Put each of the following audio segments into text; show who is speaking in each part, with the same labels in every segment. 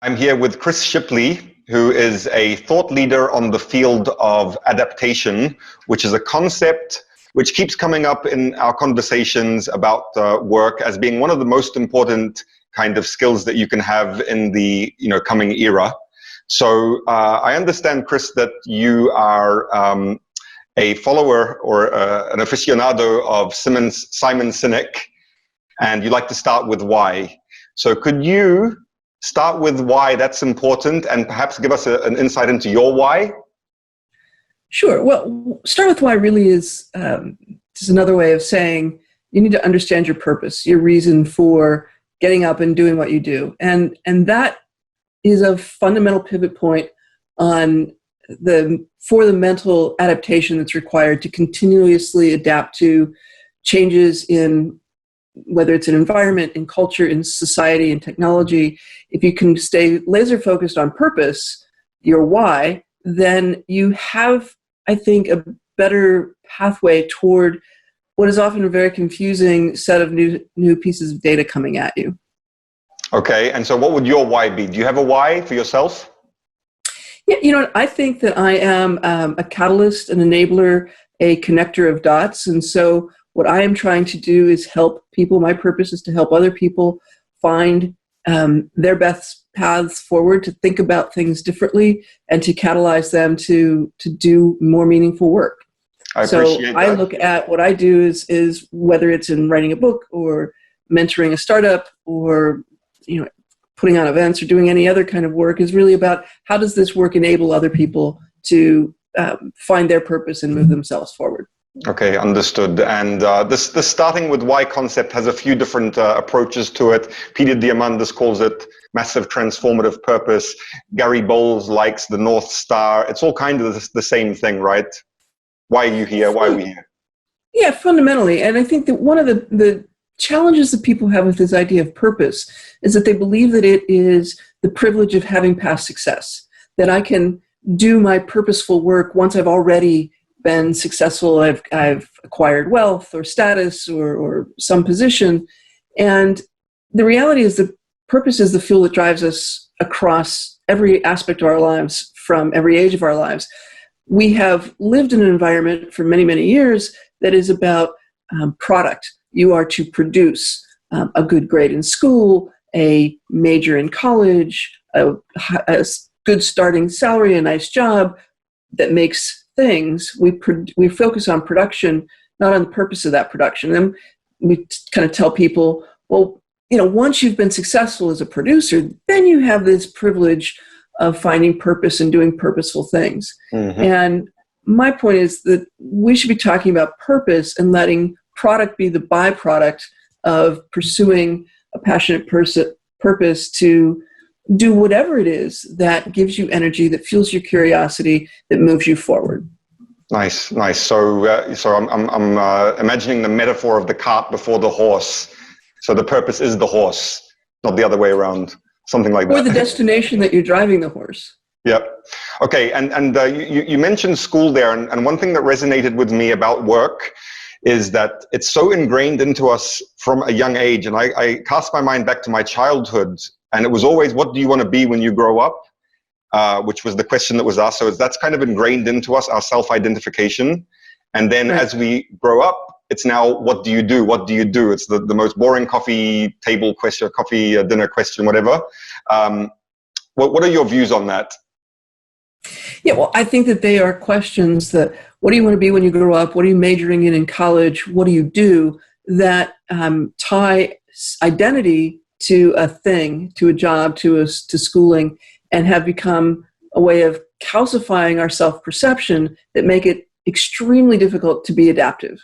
Speaker 1: I'm here with Chris Shipley, who is a thought leader on the field of adaptation, which is a concept which keeps coming up in our conversations about work as being one of the most important kind of skills that you can have in the coming era. So I understand, Chris, that you are a follower or an aficionado of Simon Sinek, and you like to start with why. So could you start with why that's important and perhaps give us an insight into your why?
Speaker 2: Sure. Well, start with why really is just another way of saying you need to understand your purpose, your reason for getting up and doing what you do. And that is a fundamental pivot point for the mental adaptation that's required to continuously adapt to changes in whether it's an environment, in culture, in society, in technology. If you can stay laser focused on purpose, your why, then you have, I think, a better pathway toward what is often a very confusing set of new pieces of data coming at you.
Speaker 1: Okay, and so what would your why be? Do you have a why for yourself?
Speaker 2: Yeah, I think that I am a catalyst, an enabler, a connector of dots. And so what I am trying to do is help people. My purpose is to help other people find their best paths forward, to think about things differently, and to catalyze them to do more meaningful work.
Speaker 1: I appreciate that.
Speaker 2: I look at what I do is whether it's in writing a book or mentoring a startup or putting on events or doing any other kind of work, is really about how does this work enable other people to find their purpose and move themselves forward.
Speaker 1: Okay, understood. And this starting with why concept has a few different approaches to it. Peter Diamandis calls it massive transformative purpose. Gary Bowles likes the North Star. It's all kind of the same thing, right? Why are you here? Why are we here?
Speaker 2: Yeah, fundamentally. And I think that one of the challenges that people have with this idea of purpose is that they believe that it is the privilege of having past success, that I can do my purposeful work once I've already been successful, I've acquired wealth or status or some position. And the reality is that purpose is the fuel that drives us across every aspect of our lives, from every age of our lives. We have lived in an environment for many, many years that is about product. You are to produce a good grade in school, a major in college, a good starting salary, a nice job that makes things. We focus on production, not on the purpose of that production. And we kind of tell people, well, once you've been successful as a producer, then you have this privilege of finding purpose and doing purposeful things. Mm-hmm. And my point is that we should be talking about purpose and letting product be the byproduct of pursuing a passionate purpose to do whatever it is that gives you energy, that fuels your curiosity, that moves you forward.
Speaker 1: Nice. So I'm imagining the metaphor of the cart before the horse. So the purpose is the horse, not the other way around. Something like that.
Speaker 2: Or the destination that you're driving the horse.
Speaker 1: Yep. Okay. And you mentioned school there, and one thing that resonated with me about work is that it's so ingrained into us from a young age. And I cast my mind back to my childhood, and it was always, what do you want to be when you grow up? Which was the question that was asked. So that's kind of ingrained into us, our self-identification. And then as we grow up, it's now, what do you do? What do you do? It's the most boring coffee table question, coffee dinner question, whatever. What are your views on that?
Speaker 2: Yeah, well, I think that they are questions that, what do you want to be when you grow up? What are you majoring in college? What do you do? That tie identity to a thing, to a job, to schooling, and have become a way of calcifying our self-perception that make it extremely difficult to be adaptive.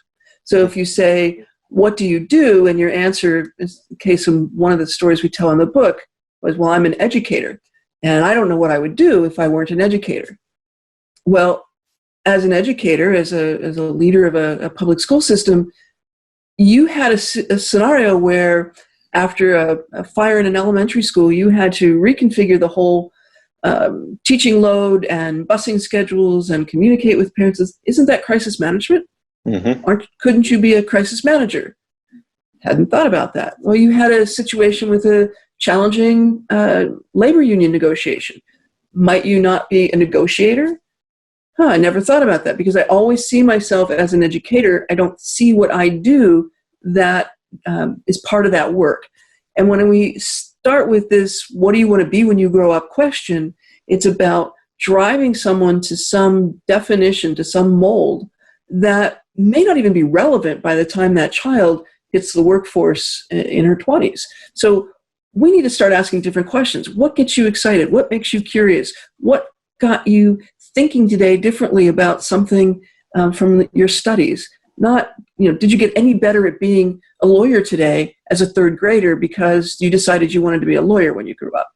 Speaker 2: So if you say, what do you do? And your answer, in the case of one of the stories we tell in the book, was, well, I'm an educator, and I don't know what I would do if I weren't an educator. Well, as an educator, as a leader of a public school system, you had a scenario where after a fire in an elementary school, you had to reconfigure the whole teaching load and busing schedules and communicate with parents. Isn't that crisis management? Mm-hmm. Couldn't you be a crisis manager? Hadn't thought about that. Well, you had a situation with a challenging labor union negotiation. Might you not be a negotiator? I never thought about that, because I always see myself as an educator. I don't see what I do that is part of that work. And when we start with this, what do you want to be when you grow up question, it's about driving someone to some definition, to some mold that may not even be relevant by the time that child hits the workforce in her 20s. So we need to start asking different questions. What gets you excited? What makes you curious? What got you thinking today differently about something from your studies? Not, did you get any better at being a lawyer today as a third grader because you decided you wanted to be a lawyer when you grew up?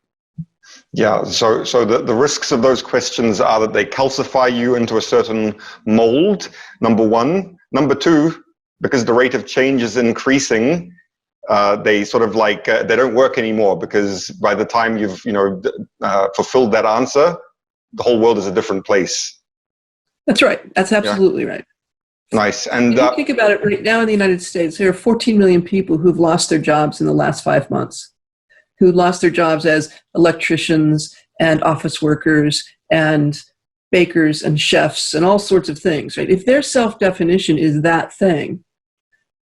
Speaker 1: Yeah, so the risks of those questions are that they calcify you into a certain mold, number one. Number two, because the rate of change is increasing, they sort of they don't work anymore, because by the time you've fulfilled that answer, the whole world is a different place.
Speaker 2: That's right. That's absolutely right.
Speaker 1: Nice. And
Speaker 2: if you think about it, right now in the United States, there are 14 million people who've lost their jobs in the last 5 months, who lost their jobs as electricians and office workers and bakers and chefs and all sorts of things, right? If their self-definition is that thing,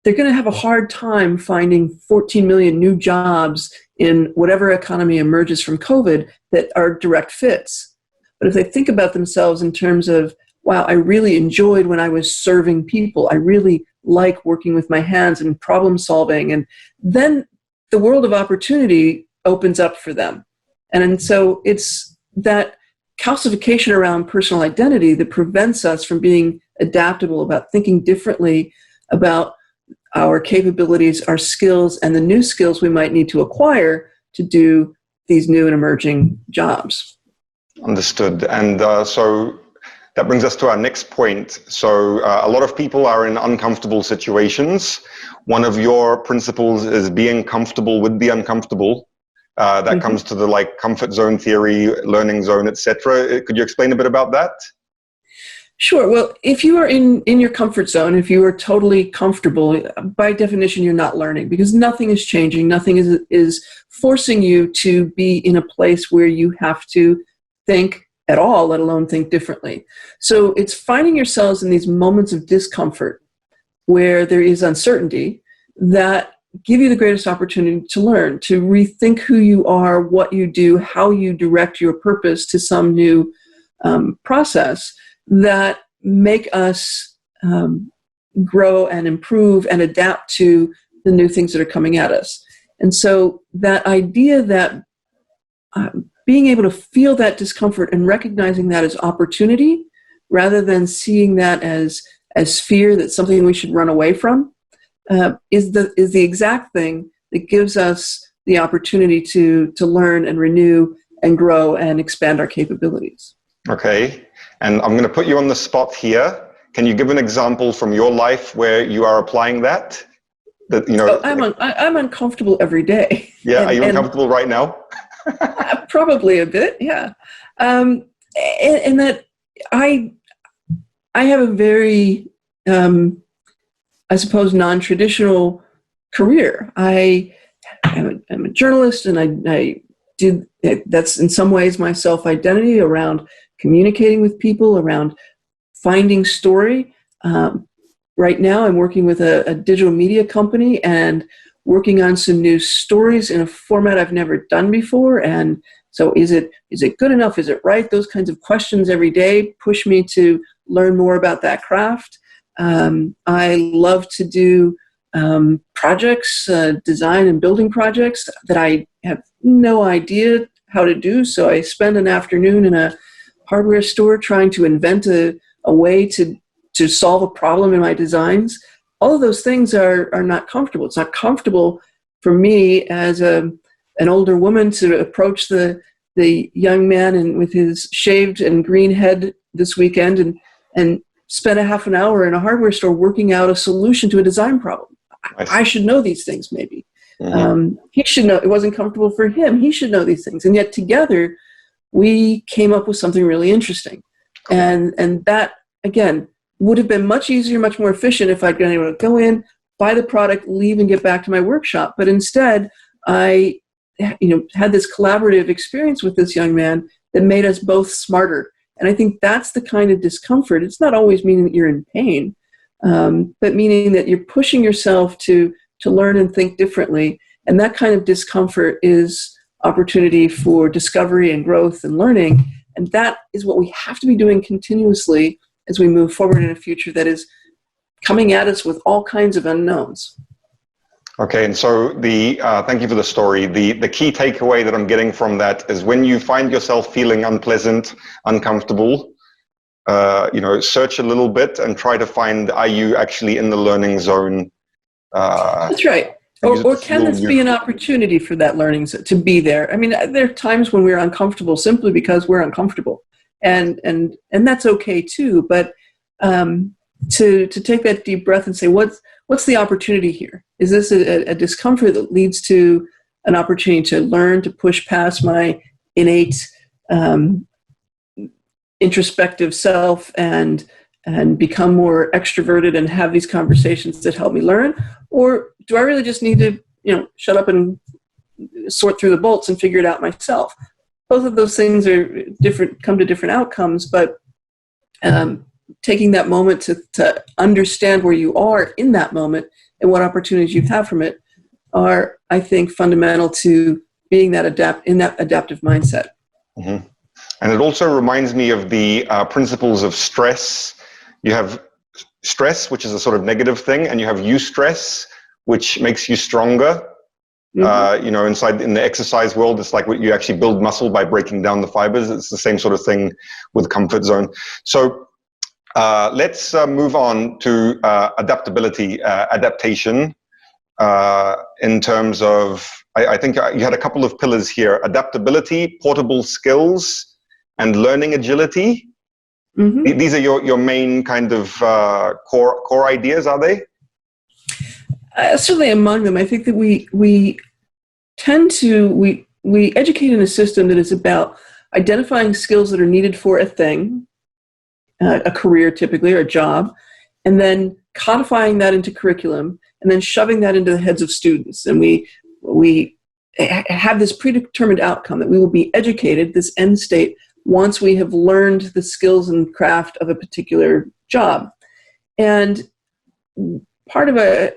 Speaker 2: they're going to have a hard time finding 14 million new jobs in whatever economy emerges from COVID that are direct fits. But if they think about themselves in terms of, wow, I really enjoyed when I was serving people, I really like working with my hands and problem solving, and then the world of opportunity opens up for them. And so it's that calcification around personal identity that prevents us from being adaptable, about thinking differently about our capabilities, our skills, and the new skills we might need to acquire to do these new and emerging jobs.
Speaker 1: Understood. And so that brings us to our next point. So a lot of people are in uncomfortable situations. One of your principles is being comfortable with the uncomfortable. That comes to the comfort zone theory, learning zone, etc. Could you explain a bit about that?
Speaker 2: Sure. Well, if you are in your comfort zone, if you are totally comfortable, by definition, you're not learning, because nothing is changing. Nothing is forcing you to be in a place where you have to think at all, let alone think differently. So it's finding yourselves in these moments of discomfort where there is uncertainty that give you the greatest opportunity to learn, to rethink who you are, what you do, how you direct your purpose to some new process that make us grow and improve and adapt to the new things that are coming at us. And so that idea that being able to feel that discomfort and recognizing that as opportunity rather than seeing that as fear, that's something we should run away from, is the exact thing that gives us the opportunity to learn and renew and grow and expand our capabilities.
Speaker 1: Okay. And I'm going to put you on the spot here. Can you give an example from your life where you are applying that?
Speaker 2: I'm uncomfortable every day.
Speaker 1: Yeah. Are you uncomfortable right now?
Speaker 2: Probably a bit. Yeah. And that I have a very, I suppose, non-traditional career. I'm a journalist, and that's in some ways my self-identity around communicating with people, around finding story. Right now I'm working with a digital media company and working on some new stories in a format I've never done before. And so is it good enough? Is it right? Those kinds of questions every day push me to learn more about that craft. I love to do projects, design and building projects that I have no idea how to do. So I spend an afternoon in a hardware store trying to invent a way to solve a problem in my designs. All of those things are not comfortable. It's not comfortable for me as an older woman to approach the young man with his shaved and green head this weekend and spend a half an hour in a hardware store working out a solution to a design problem. I should know these things, maybe. Mm-hmm. He should know. It wasn't comfortable for him. He should know these things. And yet together, we came up with something really interesting. And that, again, would have been much easier, much more efficient if I'd been able to go in, buy the product, leave, and get back to my workshop. But instead, I had this collaborative experience with this young man that made us both smarter. And I think that's the kind of discomfort. It's not always meaning that you're in pain, but meaning that you're pushing yourself to learn and think differently. And that kind of discomfort is opportunity for discovery and growth and learning. And that is what we have to be doing continuously as we move forward in a future that is coming at us with all kinds of unknowns.
Speaker 1: Okay, and so thank you for the story. The key takeaway that I'm getting from that is when you find yourself feeling unpleasant, uncomfortable, search a little bit and try to find, are you actually in the learning zone?
Speaker 2: That's right. Or can this be an opportunity for that learning to be there? I mean, there are times when we're uncomfortable simply because we're uncomfortable, and that's okay too. But to take that deep breath and say, what's the opportunity here? Is this a discomfort that leads to an opportunity to learn, to push past my innate introspective self and become more extroverted and have these conversations that help me learn? Or do I really just need to, shut up and sort through the bolts and figure it out myself? Both of those things are different, come to different outcomes, but taking that moment to understand where you are in that moment and what opportunities you have from it are, I think, fundamental to being that adaptive mindset.
Speaker 1: Mm-hmm. And it also reminds me of the principles of stress. You have stress, which is a sort of negative thing, and you have eustress, which makes you stronger. Mm-hmm. Inside in the exercise world, it's like what you actually build muscle by breaking down the fibers. It's the same sort of thing with comfort zone. So let's move on to adaptability, adaptation, in terms of, I think you had a couple of pillars here: adaptability, portable skills, and learning agility. Mm-hmm. These are your main kind of core ideas, are they?
Speaker 2: Certainly among them. I think that we tend to educate in a system that is about identifying skills that are needed for a thing, a career typically, or a job, and then codifying that into curriculum, and then shoving that into the heads of students. And we have this predetermined outcome that we will be educated, this end state, once we have learned the skills and craft of a particular job. And part of I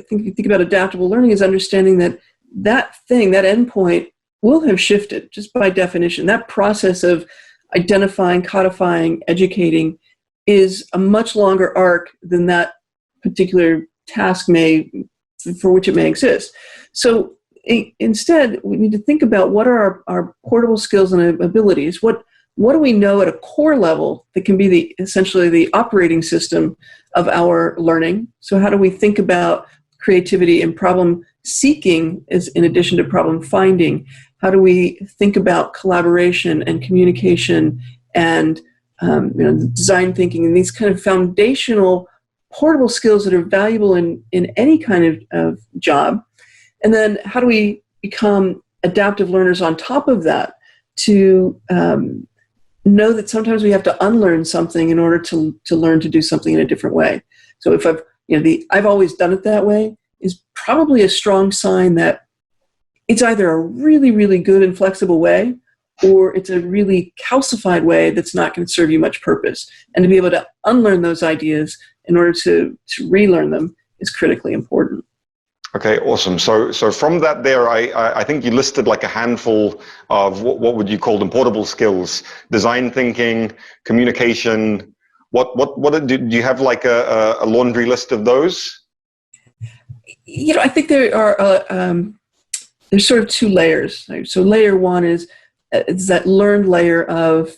Speaker 2: think if you think about adaptable learning is understanding that thing, that endpoint, will have shifted just by definition. That process of identifying, codifying, educating is a much longer arc than that particular task for which it may exist. So instead, we need to think about what are our portable skills and abilities. What do we know at a core level that can be essentially the operating system of our learning? So how do we think about creativity and problem seeking as in addition to problem finding? How do we think about collaboration and communication and design thinking and these kind of foundational portable skills that are valuable in any kind of job? And then how do we become adaptive learners on top of that to know that sometimes we have to unlearn something in order to learn to do something in a different way. So if I've always done it that way is probably a strong sign that it's either a really, really good and flexible way, or it's a really calcified way that's not going to serve you much purpose. And to be able to unlearn those ideas in order to relearn them is critically important.
Speaker 1: Okay, awesome. So from that there, I think you listed like a handful of what would you call them, portable skills: design thinking, communication. What do you have like a laundry list of those?
Speaker 2: I think there are there's sort of two layers. Right? So layer one is that learned layer of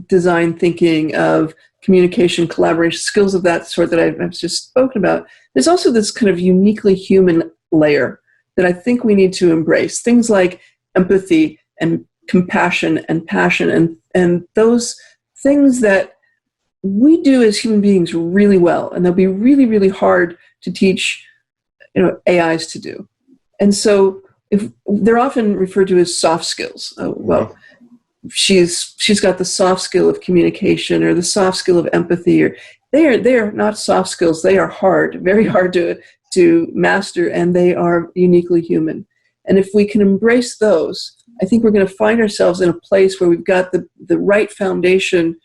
Speaker 2: design thinking, of communication, collaboration, skills of that sort that I've just spoken about. There's also this kind of uniquely human layer that I think we need to embrace. Things like empathy and compassion and passion and those things that we do as human beings really well, and they'll be really, really hard to teach AIs to do. And so if they're often referred to as soft skills. Well, she's got the soft skill of communication or the soft skill of empathy, or they are not soft skills. They are hard, very hard to master, and they are uniquely human. And if we can embrace those, I think we're going to find ourselves in a place where we've got the right foundation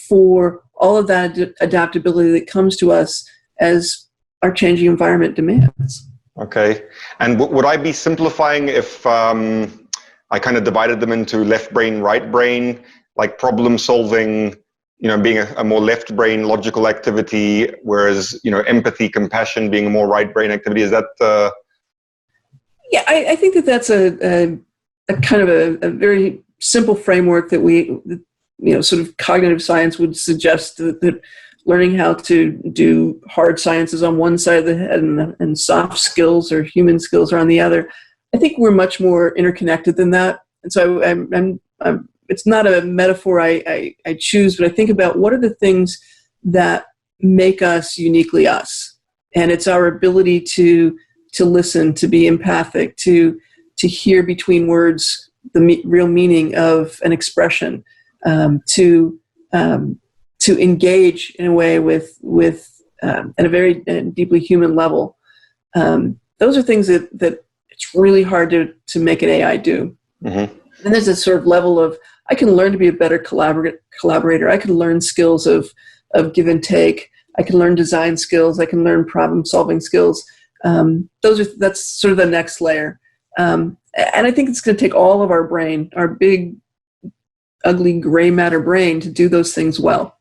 Speaker 2: for all of that adaptability that comes to us as our changing environment demands.
Speaker 1: Okay. And would I be simplifying if I kind of divided them into left brain, right brain, like problem solving, being a more left brain logical activity, whereas, empathy, compassion being a more right brain activity? Is that...
Speaker 2: Yeah, I think that's a kind of a very simple framework that we, sort of cognitive science would suggest that learning how to do hard sciences on one side of the head and soft skills or human skills are on the other. I think we're much more interconnected than that. And so I'm it's not a metaphor I choose, but I think about what are the things that make us uniquely us. And it's our ability to listen, to be empathic, to hear between words the real meaning of an expression, to engage in a way with at a very deeply human level. Those are things that it's really hard to make an AI do. Mm-hmm. And there's a sort of level of, I can learn to be a better collaborator. I can learn skills of give and take. I can learn design skills. I can learn problem solving skills. That's sort of the next layer. And I think it's going to take all of our brain, our big, ugly gray matter brain, to do those things well.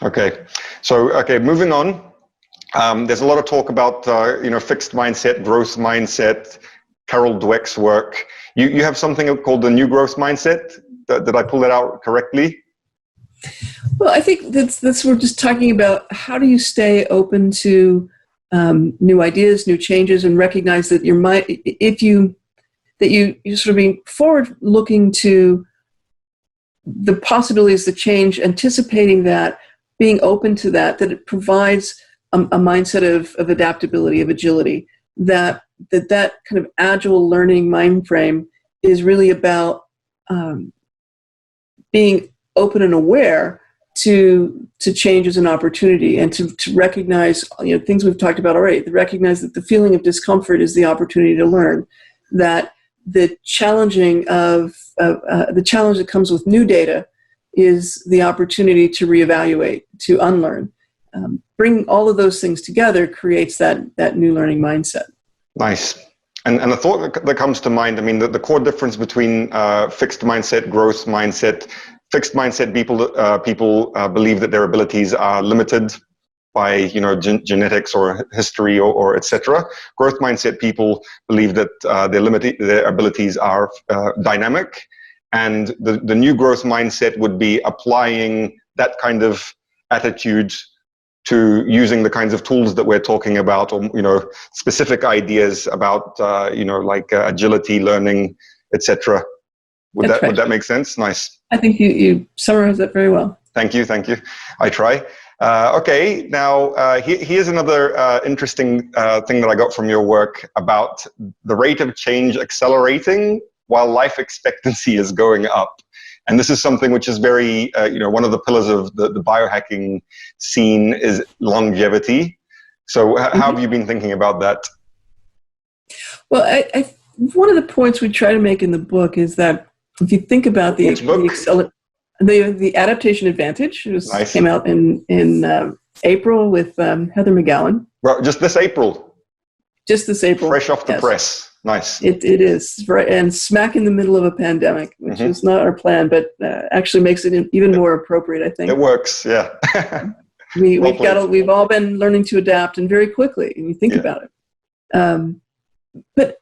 Speaker 1: Okay. So, moving on. There's a lot of talk about, fixed mindset, growth mindset, Carol Dweck's work. You have something called the new growth mindset. Did I pull that out correctly?
Speaker 2: Well, I think that's we're just talking about how do you stay open to new ideas, new changes, and recognize that your mind, you're sort of being forward looking to the possibilities, the change, anticipating that, being open to that it provides a mindset of adaptability, of agility, that kind of agile learning mind frame is really about being open and aware to change as an opportunity, and to recognize things we've talked about already. To recognize that the feeling of discomfort is the opportunity to learn. That the challenge that comes with new data is the opportunity to reevaluate, to unlearn. Bring all of those things together creates that new learning mindset.
Speaker 1: Nice. And the thought that comes to mind, I mean, the core difference between fixed mindset, growth mindset. Fixed mindset people believe that their abilities are limited by genetics or history or etc. Growth mindset people believe that their abilities are dynamic, and the new growth mindset would be applying that kind of attitude to using the kinds of tools that we're talking about, or specific ideas about like agility, learning, etc. Would that make sense? Nice.
Speaker 2: I think you summarized that very well.
Speaker 1: Thank you. I try. Okay, now here's another interesting thing that I got from your work about the rate of change accelerating while life expectancy is going up. And this is something which is very, one of the pillars of the biohacking scene is longevity. So how have you been thinking about that?
Speaker 2: Well, one of the points we try to make in the book is that if you think about the Adaptation Advantage, it came out in April with Heather McGowan.
Speaker 1: Well, just this April. Fresh off the press. Nice.
Speaker 2: It is, right, and smack in the middle of a pandemic, which is not our plan, but actually makes it even more appropriate, I think.
Speaker 1: It works, yeah.
Speaker 2: We've all been learning to adapt, and very quickly, and you think about it. But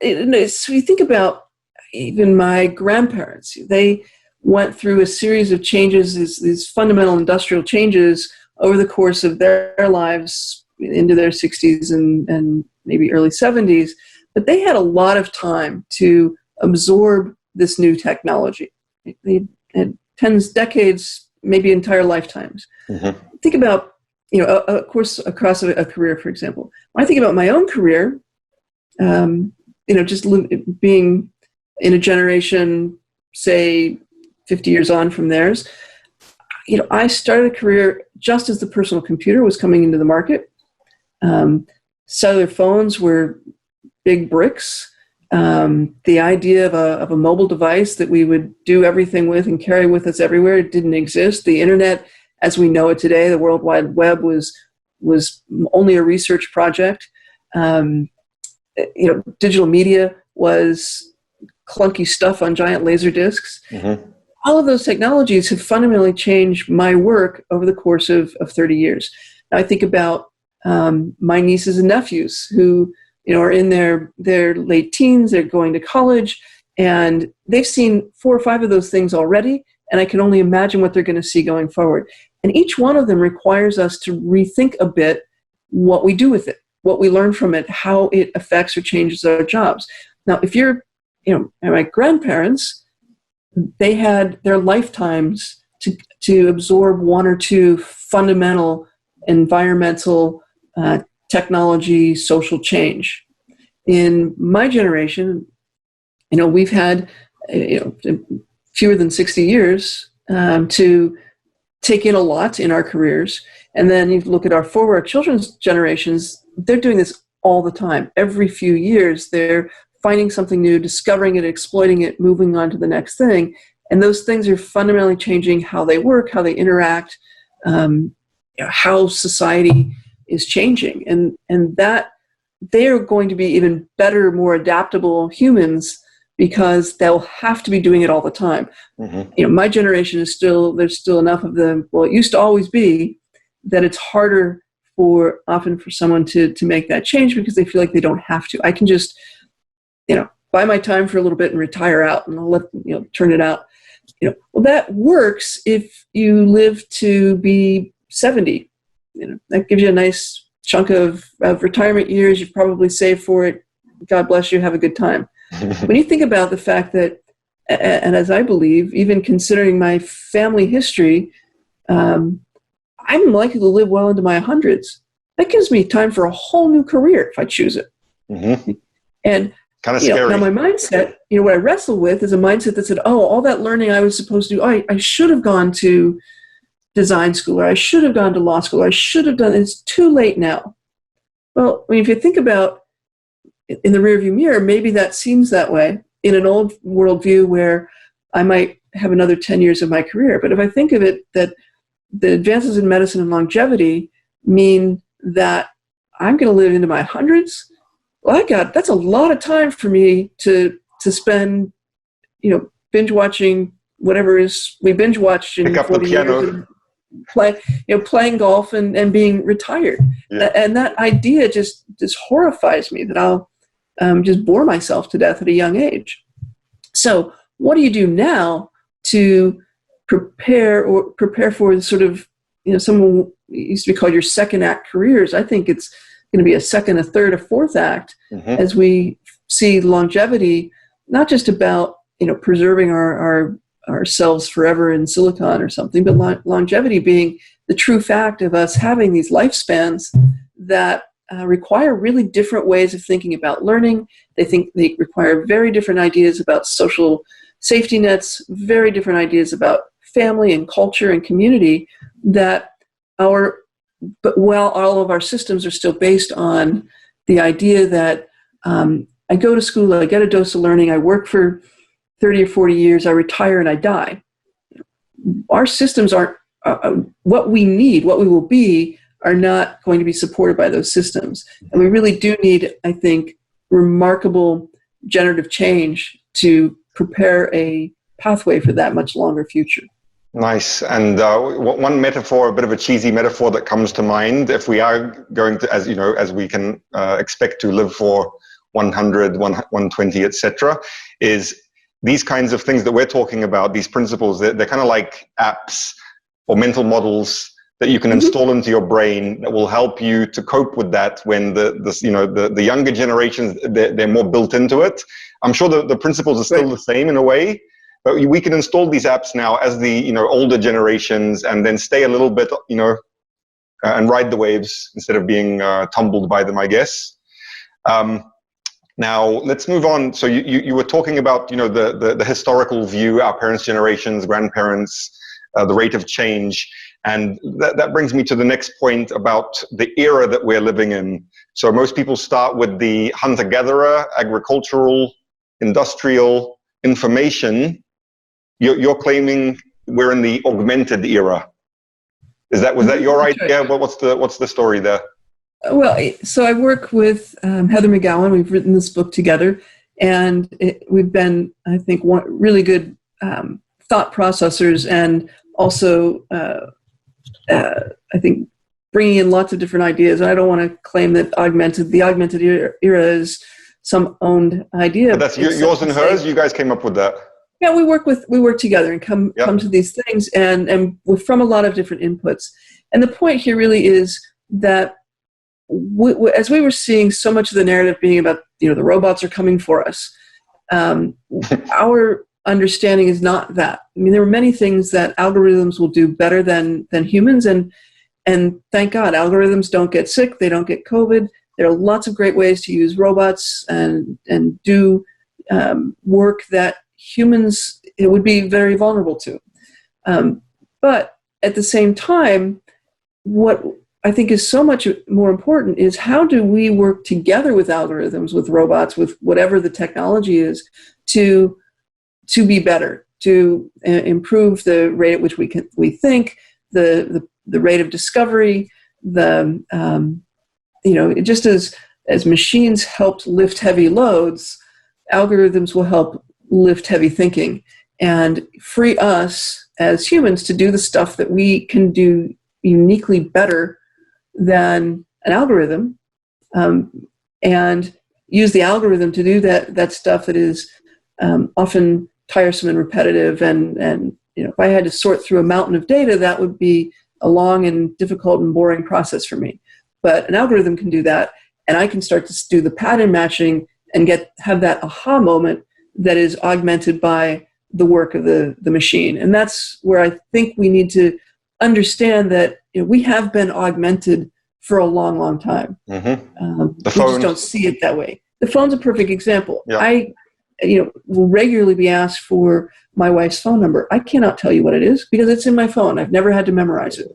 Speaker 2: so you think about even my grandparents, they went through a series of changes, these fundamental industrial changes over the course of their lives into their 60s and maybe early 70s. But they had a lot of time to absorb this new technology. They had decades, maybe entire lifetimes. Mm-hmm. Think about, of course, across a career, for example. When I think about my own career, just being in a generation, say, 50 years on from theirs, I started a career just as the personal computer was coming into the market. Cellular phones were big bricks. The idea of a mobile device that we would do everything with and carry with us everywhere didn't exist. The internet, as we know it today, the World Wide Web was only a research project. Digital media was clunky stuff on giant laser discs.
Speaker 1: Mm-hmm.
Speaker 2: All of those technologies have fundamentally changed my work over the course of 30 years. Now I think about my nieces and nephews who are in their late teens, they're going to college, and they've seen 4 or 5 of those things already, and I can only imagine what they're going to see going forward. And each one of them requires us to rethink a bit what we do with it, what we learn from it, how it affects or changes our jobs. Now, if you're, my grandparents, they had their lifetimes to absorb 1 or 2 fundamental environmental technology, social change. In my generation, we've had fewer than 60 years to take in a lot in our careers. And then you look at our children's generations, they're doing this all the time. Every few years, they're finding something new, discovering it, exploiting it, moving on to the next thing. And those things are fundamentally changing how they work, how they interact, how society is changing. And that they're going to be even better, more adaptable humans because they'll have to be doing it all the time. Mm-hmm. My generation is there's still enough of them. Well, it used to always be that it's harder often for someone to make that change because they feel like they don't have to. I can just, buy my time for a little bit and retire out and I'll let, turn it out. Well, that works if you live to be 70. That gives you a nice chunk of retirement years. You've probably saved for it. God bless you. Have a good time. When you think about the fact that, and as I believe, even considering my family history, I'm likely to live well into my hundreds. That gives me time for a whole new career if I choose it. Mm-hmm. And
Speaker 1: kind of scary.
Speaker 2: Now my mindset, what I wrestle with is a mindset that said, oh, all that learning I was supposed to do, I should have gone to design school, or I should have gone to law school, or I should have done, it's too late now. Well, if you think about in the rearview mirror, maybe that seems that way in an old worldview where I might have another 10 years of my career. But if I think of it that the advances in medicine and longevity mean that I'm going to live into my hundreds, well, that's a lot of time for me to spend, binge watching whatever we binge watched in 40 years. Playing golf and being retired. Yeah. And that idea just horrifies me that I'll just bore myself to death at a young age. So what do you do now to prepare for sort of, someone used to be called your second act careers? I think it's going to be a second, a third, a fourth act as we see longevity, not just about, preserving ourselves forever in silicon or something, but longevity being the true fact of us having these lifespans that require really different ways of thinking about learning. They require very different ideas about social safety nets, very different ideas about family and culture and community but while all of our systems are still based on the idea that I go to school, I get a dose of learning, I work for 30 or 40 years, I retire and I die. Our systems aren't, what we need, what we will be, are not going to be supported by those systems. And we really do need, I think, remarkable generative change to prepare a pathway for that much longer future.
Speaker 1: Nice. And one metaphor, a bit of a cheesy metaphor that comes to mind, if we are going to, as we can expect to live for 100, 120, etc., is these kinds of things that we're talking about, these principles, they're kind of like apps or mental models that you can install into your brain that will help you to cope with that when the younger generations, they're more built into it. I'm sure the principles are still the same in a way, but we can install these apps now as the older generations and then stay a little bit, and ride the waves instead of being tumbled by them, I guess. Now let's move on. So you were talking about the historical view, our parents' generations, grandparents, the rate of change. And that brings me to the next point about the era that we're living in. So most people start with the hunter-gatherer, agricultural, industrial, information. You're claiming we're in the augmented era. Was that your idea? What's the story there?
Speaker 2: Well, so I work with Heather McGowan. We've written this book together, and we've been, I think, really good thought processors, and also, I think, bringing in lots of different ideas. And I don't want to claim that the augmented era is some owned idea.
Speaker 1: But that's yours and hers. You guys came up with that.
Speaker 2: Yeah, we work together and come to these things, and we're from a lot of different inputs. And the point here really is that as we were seeing so much of the narrative being about, the robots are coming for us, our understanding is not that. I mean, there are many things that algorithms will do better than humans, and thank God, algorithms don't get sick, they don't get COVID. There are lots of great ways to use robots and do work that humans would be very vulnerable to. But at the same time, what I think is so much more important is how do we work together with algorithms, with robots, with whatever the technology is, to be better, to improve the rate at which we think, the rate of discovery, just as machines helped lift heavy loads, algorithms will help lift heavy thinking and free us as humans to do the stuff that we can do uniquely better than an algorithm, and use the algorithm to do that stuff that is often tiresome and repetitive. And if I had to sort through a mountain of data, that would be a long and difficult and boring process for me. But an algorithm can do that, and I can start to do the pattern matching and have that aha moment that is augmented by the work of the machine. And that's where I think we need to understand that we have been augmented for a long, long time.
Speaker 1: Mm-hmm.
Speaker 2: We just don't see it that way. The phone's a perfect example.
Speaker 1: Yeah.
Speaker 2: I will regularly be asked for my wife's phone number. I cannot tell you what it is because it's in my phone. I've never had to memorize it.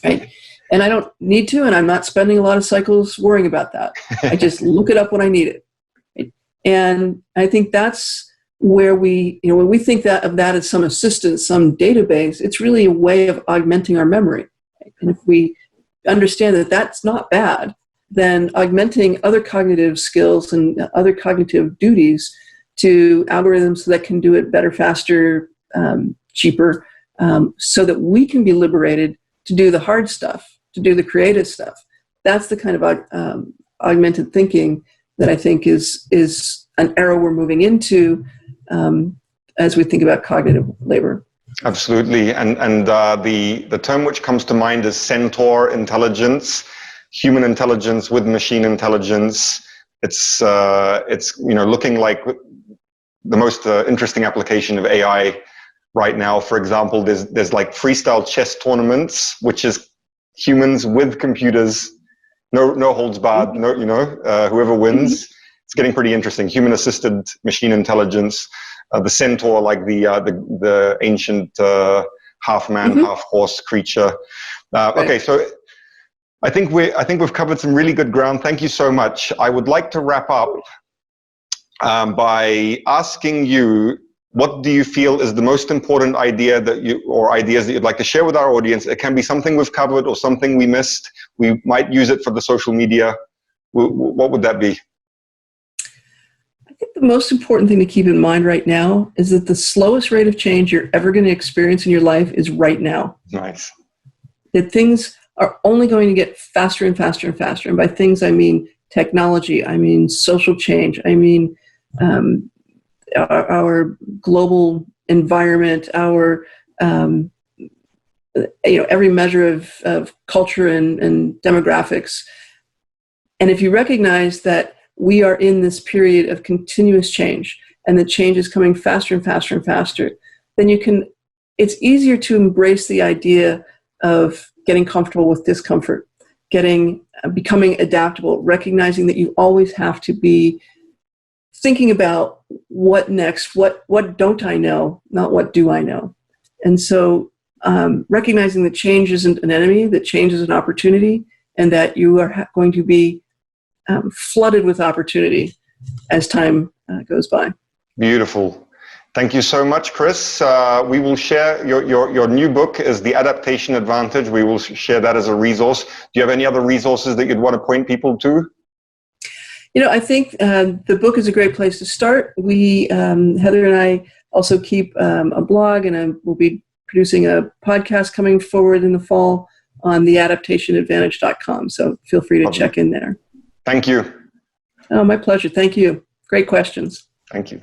Speaker 2: Right? And I don't need to, and I'm not spending a lot of cycles worrying about that. I just look it up when I need it. Right? And I think that's where when we think of that as some assistant, some database, it's really a way of augmenting our memory. Right? And if we understand that that's not bad, then augmenting other cognitive skills and other cognitive duties to algorithms that can do it better, faster, cheaper, so that we can be liberated to do the hard stuff, to do the creative stuff. That's the kind of augmented thinking that I think is an era we're moving into as we think about cognitive labor.
Speaker 1: Absolutely, and the term which comes to mind is centaur intelligence, human intelligence with machine intelligence. It's looking like the most interesting application of AI right now. For example, there's like freestyle chess tournaments, which is humans with computers, no holds barred, whoever wins. It's getting pretty interesting. Human assisted machine intelligence. The centaur, like the ancient half man, half horse creature. Okay, so I think we've covered some really good ground. Thank you so much. I would like to wrap up by asking you, what do you feel is the most important idea ideas that you'd like to share with our audience? It can be something we've covered or something we missed. We might use it for the social media. What would that be?
Speaker 2: I think the most important thing to keep in mind right now is that the slowest rate of change you're ever going to experience in your life is right now.
Speaker 1: Nice.
Speaker 2: That things are only going to get faster and faster and faster. And by things, I mean technology, I mean social change, I mean our global environment, our every measure of culture and demographics. And if you recognize that we are in this period of continuous change, and the change is coming faster and faster and faster, then it's easier to embrace the idea of getting comfortable with discomfort, becoming adaptable, recognizing that you always have to be thinking about what next, what don't I know, not what do I know. And so recognizing that change isn't an enemy, that change is an opportunity, and that you are going to be flooded with opportunity as time goes by.
Speaker 1: Beautiful. Thank you so much, Chris. We will share your new book is The Adaptation Advantage. We will share that as a resource. Do you have any other resources that you'd want to point people to?
Speaker 2: I think the book is a great place to start. We, Heather and I, also keep a blog, and we'll be producing a podcast coming forward in the fall on the adaptationadvantage.com. So feel free to check in there.
Speaker 1: Thank you.
Speaker 2: Oh, my pleasure. Thank you. Great questions.
Speaker 1: Thank you.